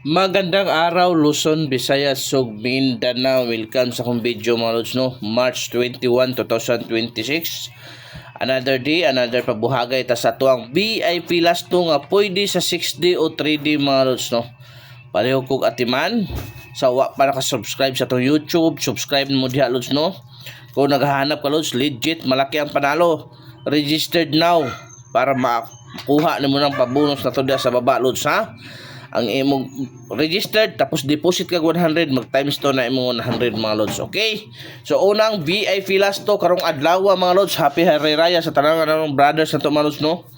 Magandang araw Luzon, Visayas, ug Mindanao. Welcome sa akong video mga lods, no? March 21, 2026. Another day, another pabuhagay ta sa tuang VIP last to nga pwede sa 6D o 3D mga lods, no? Pareho kog atiman sa wa pa naka-subscribe sa tong YouTube, subscribe mo diha lods, no? Kung naghahanap ka lods, legit malaki ang panalo. Registered now para makuha nimo ng pabonus na to diha sa baba lods, ha? Ang imong registered tapos deposit kag 100, mag times to na imong 100 mga lods. Okay, so unang VIP last to karong adlaw mga lods. Happy Hari Raya sa tanan ng brothers na to mga lods, no?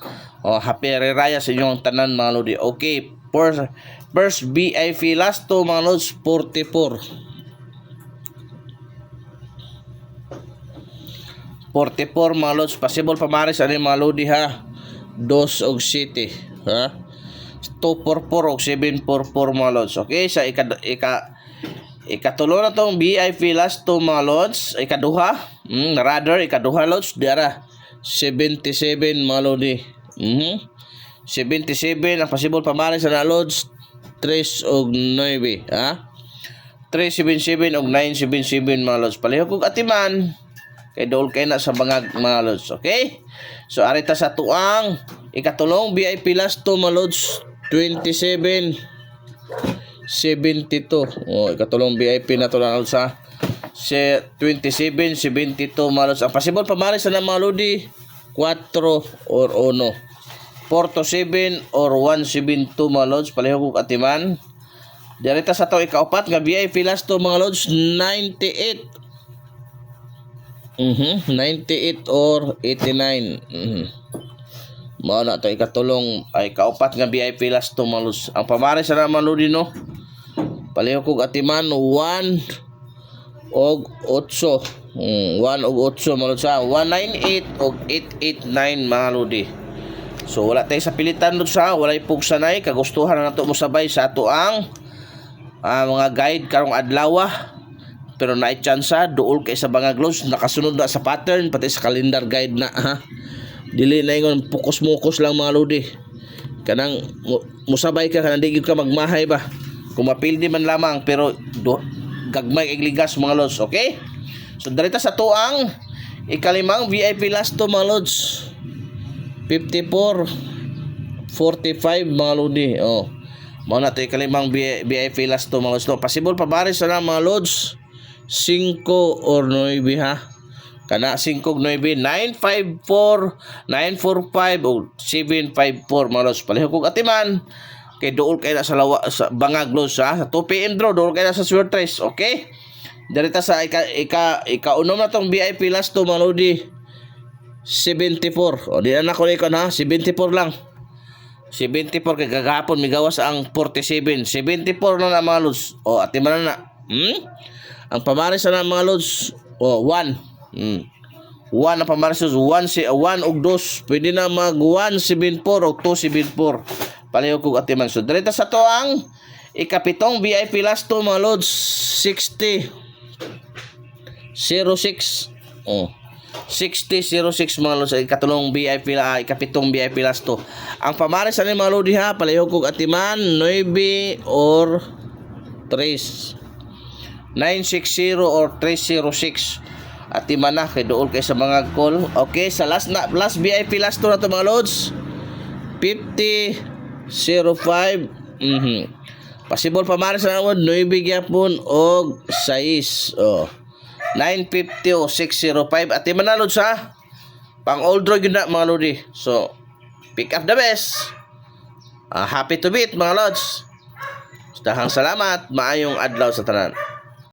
Happy Hari Raya sa inyong tanan mga lodi. Okay, first VIP last to mga lods, 44 mga lods. Possible pamaris ani mga lodi, ha? 2 og 7, ha? 244 o 744 mga lods. Okay, sa ikatulo na tong VIP last to mga lods. Ikaduha, rather ikaduha lods diara 77 mga lodi. 77 ang possible pamaris na lods, 3 og 9, ha? 377 og 977 mga lods. Paliho kog atiman kay dol kay na sa bangag mga lods. Okay, so arita sa tuang ikatulong VIP last to mga lods, 27 72. Ikatulong VIP na to lang sa 27 72 mga lods. Ang possible pamaris na mga lodi, 4 or 1, 4 to 7 or 172 mga lods. Paliho kog atiman. Direta sa to ikaupat nga VIP last to mga lods, 98 98 or 89. Mao na to ikatulong ay kaupat nga VIP last to mga lods. Ang pamaris na mga lodi, no? Paliho kog atiman 1 og 8. 1 og 8 mga lods, 198 og 889 mga lodi. So wala tayo sa pilitan lods, ha? Walay pugsanay, kagustuhan na nato mo sabay sa ato ang mga guide karong adlaw. Pero naay tsansa duol kay sa bangag lods, nakasunod na sa pattern pati sa calendar guide na, ha? Dili na ingon pukos-mukos lang mga lodi. Kanang musabay ka, kanang di ka magmahay ba. Kung mapildi man lamang pero gagmay igligas mga lods. Okay, so darita sa tuang ikalimang VIP last to mga lods, 54 45 mga lodi. Mao na to ikalimang VIP last to mga lods, no? Possible pabaris na mga lods, 5 or 9, ha? Kana 5 og 9, 954 945 o 754 mga lods. Paliho kog atiman kay duol kay na sa bangag lods, ha? Sa 2 PM draw duol kay na sa Swertres. Okay, direta sa ikaunom na tong VIP last to mga lodi, 74. Di na ko ikon, ha? 74 lang, 74 kay gagapon migawas ang 47. 74 na mga lods. Atiman na. Ang pamaris na mga lods, 1 ang pamaris, 1 og 2. Pwede na mag 174 o 274. Paliho kog atiman. So direta sa to ang ikapitong VIP last to mga lods, 60 06. 6006 mga lods. Ikatulong VIP ikapitong VIP last to. Ang pamaris ani mga lodi, ha? Paliho kog atiman 9 or 3, 960 or 306. Atiman na kay duol kay sa mga call. Okay, sa last VIP last to na to mga lods, 5005. Possible pamaris na mo 9 gyapon og 6. 950 o 605. Atiman na lods, ha? Pang old draw yun na mga lodi. So pick up the best. Happy to beat mga lods. Dahang salamat, maayong adlaw sa tanan.